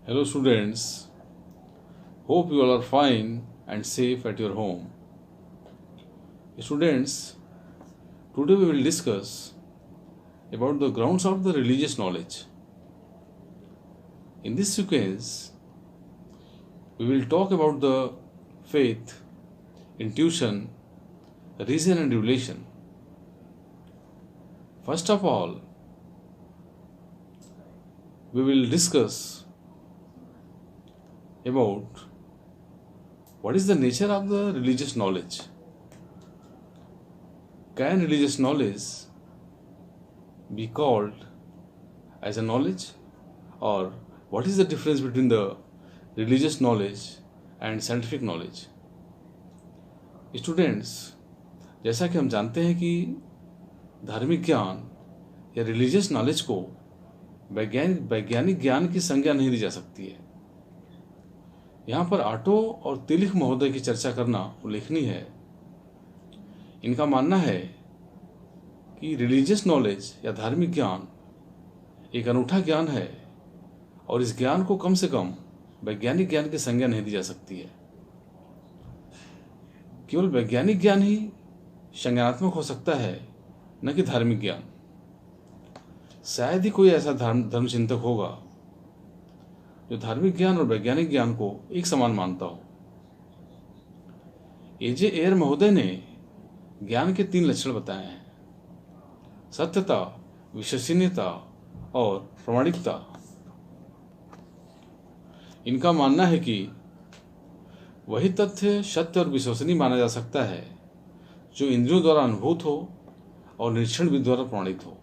Hello students, hope you all are fine and safe at your home. Students, today we will discuss about the grounds of the religious knowledge. In this sequence, we will talk about the faith, intuition, reason and revelation. First of all, we will discuss about what is the nature of the religious knowledge. Can religious knowledge be called as a knowledge, or what is the difference between the religious knowledge and scientific knowledge? Students, जैसा कि हम जानते हैं कि धार्मिक ज्ञान या religious knowledge को वैज्ञानिक ज्ञान की संज्ञा नहीं दी जा सकती है। यहाँ पर आटो और तिलिक महोदय की चर्चा करना उल्लेखनीय है। इनका मानना है कि रिलीजियस नॉलेज या धार्मिक ज्ञान एक अनूठा ज्ञान है और इस ज्ञान को कम से कम वैज्ञानिक ज्ञान की संज्ञा नहीं दी जा सकती है। केवल वैज्ञानिक ज्ञान ही संज्ञानात्मक हो सकता है, न कि धार्मिक ज्ञान। शायद ही कोई ऐसा धर्म चिंतक होगा जो धार्मिक ज्ञान और वैज्ञानिक ज्ञान को एक समान मानता हो। एजे एयर महोदय ने ज्ञान के 3 लक्षण बताए हैं: सत्यता, विश्वसनीयता और प्रामाणिकता। इनका मानना है कि वही तथ्य सत्य और विश्वसनीय माना जा सकता है जो इंद्रियों द्वारा अनुभूत हो और निरीक्षण विधि द्वारा प्रमाणित हो।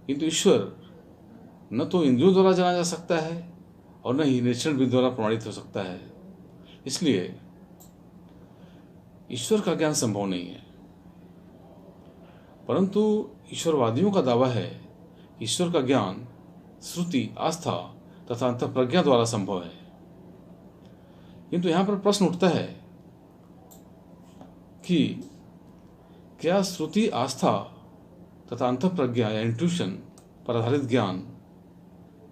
किंतु ईश्वर न तो इंद्रियों द्वारा जाना जा सकता है और न ही निरीक्षण विधि द्वारा प्रमाणित हो सकता है। इसलिए ईश्वर का ज्ञान संभव नहीं है। परंतु ईश्वरवादियों का दावा है कि ईश्वर का ज्ञान श्रुति, आस्था तथा अंतःप्रज्ञा द्वारा संभव है। किंतु यहाँ पर प्रश्न उठता है कि क्या श्रुति, आस्था तथा अंतःप्रज्ञा या इंट्यूशन पर आधारित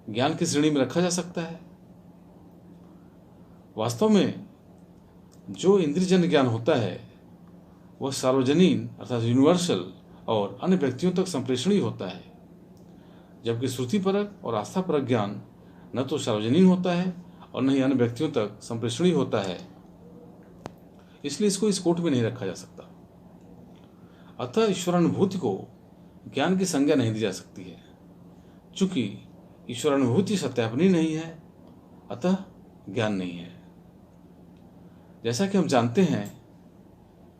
ज्ञान की श्रेणी में रखा जा सकता है? वास्तव में जो इंद्रियजन्य ज्ञान होता है वह सार्वजनीन अर्थात यूनिवर्सल और अन्य व्यक्तियों तक संप्रेषणीय होता है, जबकि श्रुतिपरक और आस्थापरक ज्ञान न तो सार्वजनीन होता है और न ही अन्य व्यक्तियों तक संप्रेषणीय होता है। इसलिए इसको इस कोट में नहीं रखा जा सकता। अतः ईश्वरानुभूति को ज्ञान की संज्ञा नहीं दी जा सकती है। चूंकि ईश्वरानुभूति सत्यापनीय नहीं है, अतः ज्ञान नहीं है। जैसा कि हम जानते हैं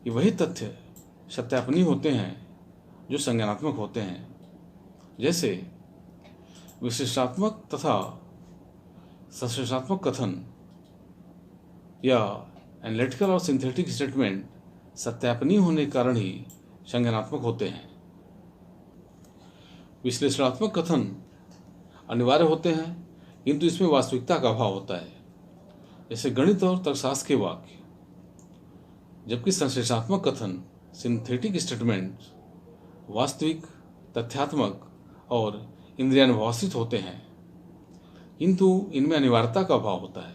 कि वही तथ्य सत्यापनीय होते हैं जो संज्ञानात्मक होते हैं, जैसे विशिष्टात्मक तथा संश्लेषणात्मक कथन या एनालिटिकल और सिंथेटिक स्टेटमेंट सत्यापनीय होने के कारण ही संज्ञानात्मक होते हैं। विश्लेषणात्मक कथन अनिवार्य होते हैं, किंतु इसमें वास्तविकता का अभाव होता है, जैसे गणित और तर्कशास्त्र के वाक्य। जबकि संश्लेषणात्मक कथन सिंथेटिक स्टेटमेंट वास्तविक, तथ्यात्मक और इंद्रियानुभवाश्रित होते हैं, किंतु इनमें अनिवार्यता का अभाव होता है।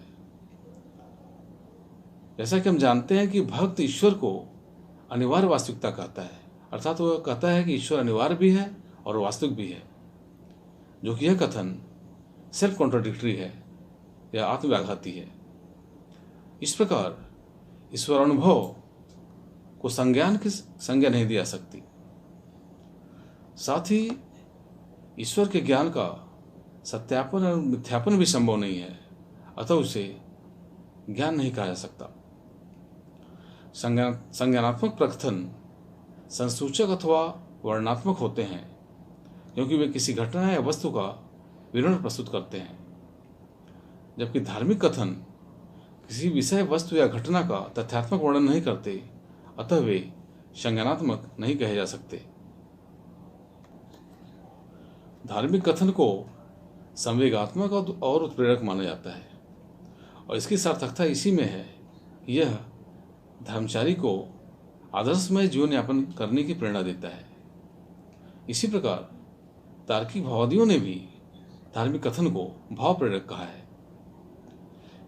जैसा कि हम जानते हैं कि भक्त ईश्वर को अनिवार्य वास्तविकता कहता है, अर्थात वह कहता है कि ईश्वर अनिवार्य भी है और वास्तविक भी है, जो कि यह कथन सेल्फ कॉन्ट्राडिक्टरी है या आत्मव्याघाती है। इस प्रकार ईश्वर अनुभव को संज्ञान की संज्ञा नहीं दी जा सकती। साथ ही ईश्वर के ज्ञान का सत्यापन और मिथ्यापन भी संभव नहीं है, अतः उसे ज्ञान नहीं कहा जा सकता। संज्ञानात्मक प्रकथन संसूचक अथवा वर्णनात्मक होते हैं, क्योंकि वे किसी घटना या वस्तु का विवरण प्रस्तुत करते हैं, जबकि धार्मिक कथन किसी विषय, वस्तु या घटना का तथ्यात्मक वर्णन नहीं करते, अतः वे संज्ञानात्मक नहीं कहे जा सकते। धार्मिक कथन को संवेगात्मक और उत्प्रेरक माना जाता है, और इसकी सार्थकता इसी में है कि यह धर्मचारी को आदर्शमय जीवन यापन करने की प्रेरणा देता है। इसी प्रकार तार्किक भाववादियों ने भी धार्मिक कथन को भाव प्रेरक कहा है,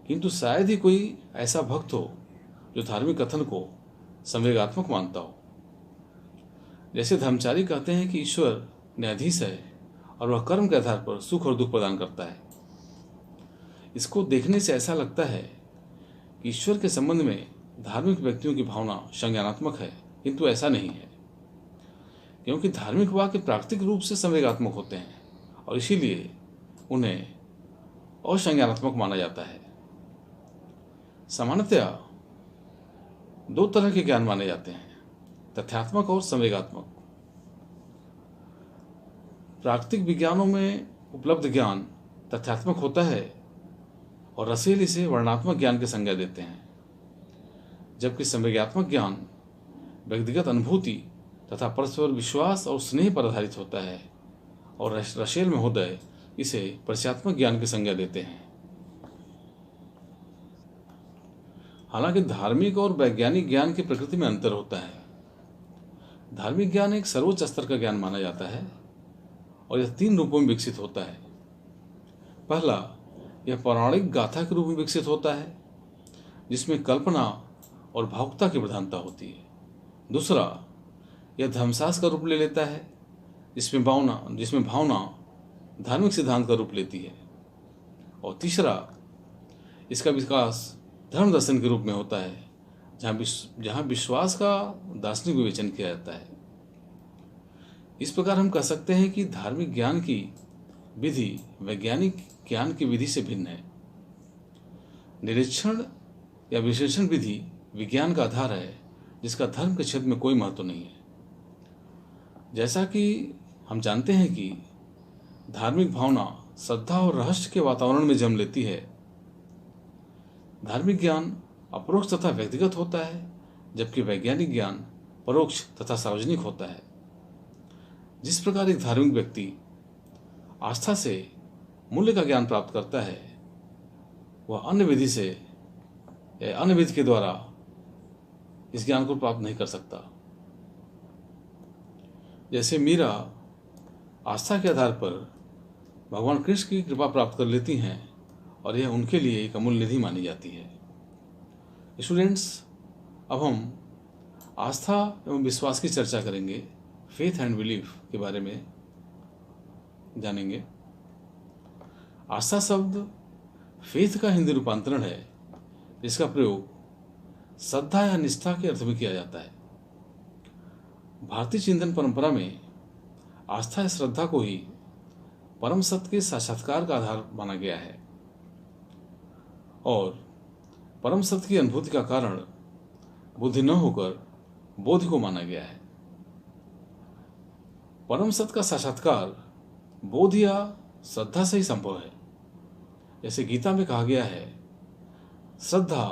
किंतु शायद ही कोई ऐसा भक्त हो जो धार्मिक कथन को संवेगात्मक मानता हो। जैसे धर्मचारी कहते हैं कि ईश्वर न्यायाधीश है और वह कर्म के आधार पर सुख और दुख प्रदान करता है। इसको देखने से ऐसा लगता है कि ईश्वर के संबंध में धार्मिक व्यक्तियों की भावना संज्ञानात्मक है, किंतु ऐसा नहीं है, क्योंकि धार्मिक वाक्य प्राकृतिक रूप से संवेगात्मक होते हैं और इसीलिए उन्हें असंज्ञानात्मक माना जाता है। सामान्यतया दो तरह के ज्ञान माने जाते हैं, तथ्यात्मक और संवेगात्मक। प्राकृतिक विज्ञानों में उपलब्ध ज्ञान तथ्यात्मक होता है और रसेल इसे वर्णनात्मक ज्ञान की संज्ञा देते हैं, जबकि संवेगात्मक ज्ञान व्यक्तिगत अनुभूति तथा परस्पर विश्वास और स्नेह पर आधारित होता है और रसेल महोदय इसे परिचयात्मक ज्ञान की संज्ञा देते हैं। हालांकि धार्मिक और वैज्ञानिक ज्ञान की प्रकृति में अंतर होता है। धार्मिक ज्ञान एक सर्वोच्च स्तर का ज्ञान माना जाता है और यह 3 रूपों में विकसित होता है। पहला, यह पौराणिक गाथा के रूप में विकसित होता है, जिसमें कल्पना और भावुकता की प्रधानता होती है। दूसरा, यह धर्मशास्त्र का रूप ले लेता है, जिसमें भावना धार्मिक सिद्धांत का रूप लेती है। और तीसरा, इसका विकास धर्म दर्शन के रूप में होता है, जहाँ विश्वास का दार्शनिक विवेचन किया जाता है। इस प्रकार हम कह सकते हैं कि धार्मिक ज्ञान की विधि वैज्ञानिक ज्ञान की विधि से भिन्न है। निरीक्षण या विश्लेषण विधि विज्ञान का आधार है, जिसका धर्म के क्षेत्र में कोई महत्व नहीं है। जैसा कि हम जानते हैं कि धार्मिक भावना श्रद्धा और रहस्य के वातावरण में जन्म लेती है, धार्मिक ज्ञान अपरोक्ष तथा व्यक्तिगत होता है, जबकि वैज्ञानिक ज्ञान परोक्ष तथा सार्वजनिक होता है। जिस प्रकार एक धार्मिक व्यक्ति आस्था से मूल्य का ज्ञान प्राप्त करता है, वह अन्य विधि के द्वारा इस ज्ञान को प्राप्त नहीं कर सकता। जैसे मीरा आस्था के आधार पर भगवान कृष्ण की कृपा प्राप्त कर लेती हैं और यह उनके लिए एक अमूल्य निधि मानी जाती है। स्टूडेंट्स, अब हम आस्था एवं विश्वास की चर्चा करेंगे, फेथ एंड बिलीफ के बारे में जानेंगे। आस्था शब्द फेथ का हिंदी रूपांतरण है, जिसका प्रयोग श्रद्धा या निष्ठा के अर्थ में किया जाता है। भारतीय चिंतन परंपरा में आस्था या श्रद्धा को ही परम सत्य के साक्षात्कार का आधार माना गया है और परम सत्य की अनुभूति का कारण बुद्धि न होकर बोध को माना गया है। परम सत्य का साक्षात्कार बोध या श्रद्धा से ही संभव है। जैसे गीता में कहा गया है, श्रद्धा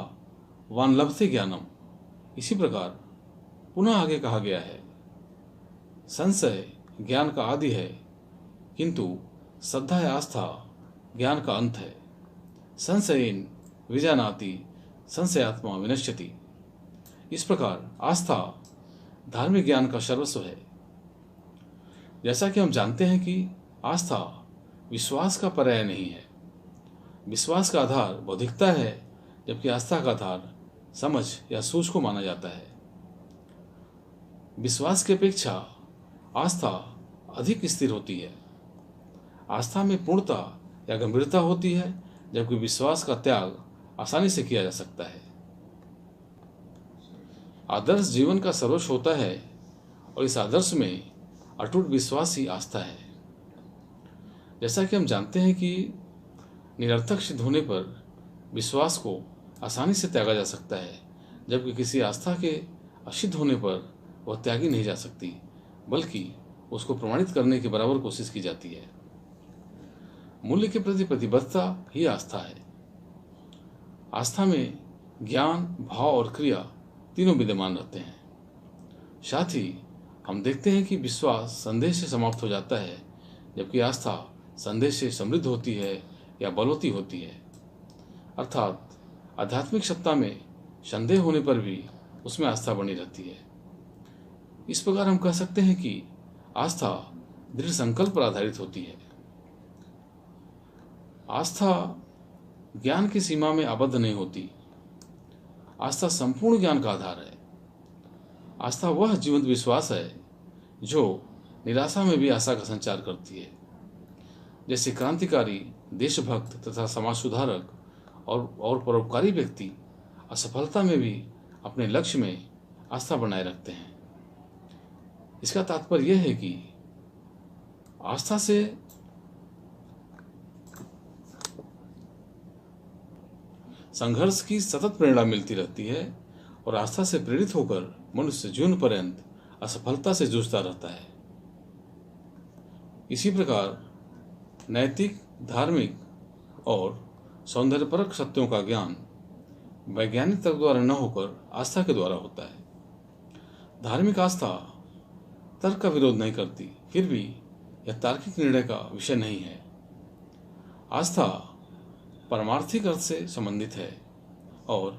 वान लभते ज्ञानम। इसी प्रकार पुनः आगे कहा गया है, संशय ज्ञान का आदि है, किंतु श्रद्धा या आस्था ज्ञान का अंत है। संशयेन विजानाति संशयात्मा विनश्यति। इस प्रकार आस्था धार्मिक ज्ञान का सर्वस्व है। जैसा कि हम जानते हैं कि आस्था विश्वास का पर्याय नहीं है। विश्वास का आधार बौद्धिकता है, जबकि आस्था का आधार समझ या सोच को माना जाता है। विश्वास की अपेक्षा आस्था अधिक स्थिर होती है। आस्था में पूर्णता या गंभीरता होती है, जबकि विश्वास का त्याग आसानी से किया जा सकता है। आदर्श जीवन का सर्वस्व होता है और इस आदर्श में अटूट विश्वास ही आस्था है। जैसा कि हम जानते हैं कि निरर्थक सिद्ध होने पर विश्वास को आसानी से त्यागा जा सकता है, जबकि किसी आस्था के असिद्ध होने पर वह त्यागी नहीं जा सकती, बल्कि उसको प्रमाणित करने की बराबर कोशिश की जाती है। मूल्य के प्रति प्रतिबद्धता ही आस्था है। आस्था में ज्ञान, भाव और क्रिया तीनों विद्यमान रहते हैं। साथ ही हम देखते हैं कि विश्वास संदेह से समाप्त हो जाता है, जबकि आस्था संदेह से समृद्ध होती है या बलवती होती है। अर्थात आध्यात्मिक सत्ता में संदेह होने पर भी उसमें आस्था बनी रहती है। इस प्रकार हम कह सकते हैं कि आस्था दृढ़ संकल्प पर आधारित होती है। आस्था ज्ञान की सीमा में आबद्ध नहीं होती। आस्था संपूर्ण ज्ञान का आधार है। आस्था वह जीवंत विश्वास है जो निराशा में भी आशा का संचार करती है। जैसे क्रांतिकारी, देशभक्त तथा समाज सुधारक और परोपकारी व्यक्ति असफलता में भी अपने लक्ष्य में आस्था बनाए रखते हैं। इसका तात्पर्य यह है कि आस्था से संघर्ष की सतत प्रेरणा मिलती रहती है और आस्था से प्रेरित होकर मनुष्य जीवन पर्यंत असफलता से जूझता रहता है। इसी प्रकार नैतिक, धार्मिक और सौंदर्यपरक सत्यों का ज्ञान वैज्ञानिक तर्क द्वारा न होकर आस्था के द्वारा होता है। धार्मिक आस्था तर्क का विरोध नहीं करती, फिर भी यह तार्किक निर्णय का विषय नहीं है। आस्था परमार्थिक अर्थ से संबंधित है और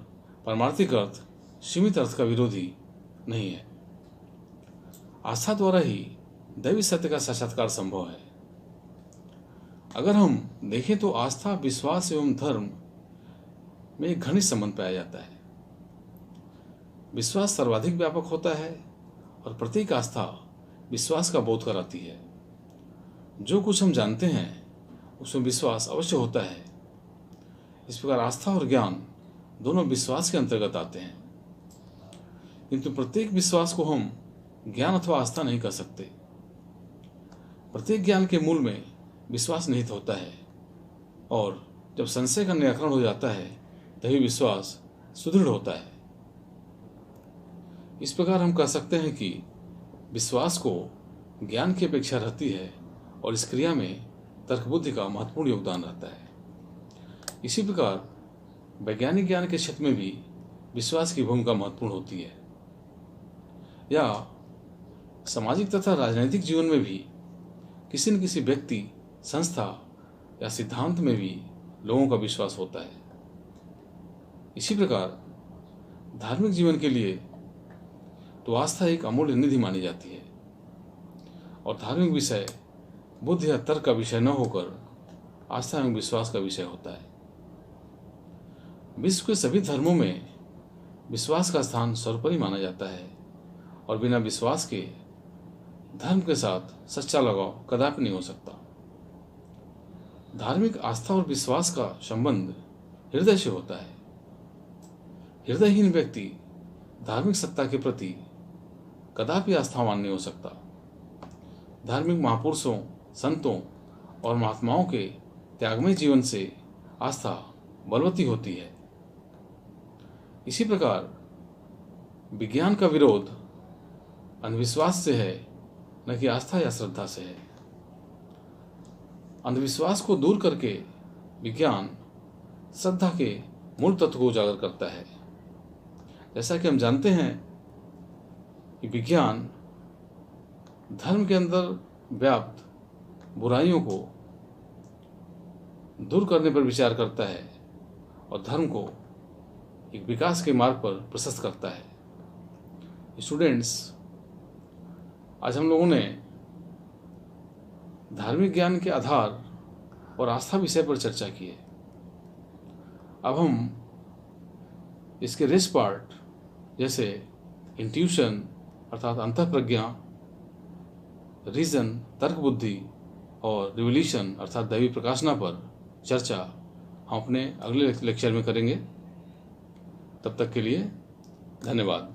परमार्थिक अर्थ सीमित अर्थ का विरोधी नहीं है। आस्था द्वारा ही दैवी सत्य का साक्षात्कार संभव है। अगर हम देखें तो आस्था, विश्वास एवं धर्म में एक घनिष्ठ संबंध पाया जाता है। विश्वास सर्वाधिक व्यापक होता है और प्रत्येक आस्था विश्वास का बोध कराती है। जो कुछ हम जानते हैं उसमें विश्वास अवश्य होता है। इस प्रकार आस्था और ज्ञान दोनों विश्वास के अंतर्गत आते हैं, किंतु प्रत्येक विश्वास को हम ज्ञान अथवा आस्था नहीं कर सकते। प्रत्येक ज्ञान के मूल में विश्वास निहित होता है और जब संशय का निराकरण हो जाता है तभी विश्वास सुदृढ़ होता है। इस प्रकार हम कह सकते हैं कि विश्वास को ज्ञान की अपेक्षा रहती है और इस क्रिया में तर्क बुद्धि का महत्वपूर्ण योगदान रहता है। इसी प्रकार वैज्ञानिक ज्ञान के क्षेत्र में भी विश्वास की भूमिका महत्वपूर्ण होती है। या सामाजिक तथा राजनैतिक जीवन में भी किसी न किसी व्यक्ति, संस्था या सिद्धांत में भी लोगों का विश्वास होता है। इसी प्रकार धार्मिक जीवन के लिए तो आस्था एक अमूल्य निधि मानी जाती है और धार्मिक विषय बुद्धि या तर्क का विषय न होकर आस्था एवं विश्वास का विषय होता है। विश्व के सभी धर्मों में विश्वास का स्थान सर्वोपरि माना जाता है और बिना विश्वास के धर्म के साथ सच्चा लगाव कदापि नहीं हो सकता। धार्मिक आस्था और विश्वास का संबंध हृदय से होता है। हृदयहीन व्यक्ति धार्मिक सत्ता के प्रति कदापि आस्थावान नहीं हो सकता। धार्मिक महापुरुषों, संतों और महात्माओं के त्यागमय जीवन से आस्था बलवती होती है। इसी प्रकार विज्ञान का विरोध अंधविश्वास से है, न कि आस्था या श्रद्धा से है। अंधविश्वास को दूर करके विज्ञान श्रद्धा के मूल तत्व को उजागर करता है। जैसा कि हम जानते हैं कि विज्ञान धर्म के अंदर व्याप्त बुराइयों को दूर करने पर विचार करता है और धर्म को एक विकास के मार्ग पर प्रशस्त करता है। स्टूडेंट्स, आज हम लोगों ने धार्मिक ज्ञान के आधार और आस्था विषय पर चर्चा की है। अब हम इसके रेस पार्ट जैसे इंट्यूशन अर्थात अंतःप्रज्ञा, रीजन तर्क बुद्धि और रिवोल्यूशन अर्थात दैवी प्रकाशना पर चर्चा हम अपने अगले लेक्चर में करेंगे। तब तक के लिए धन्यवाद।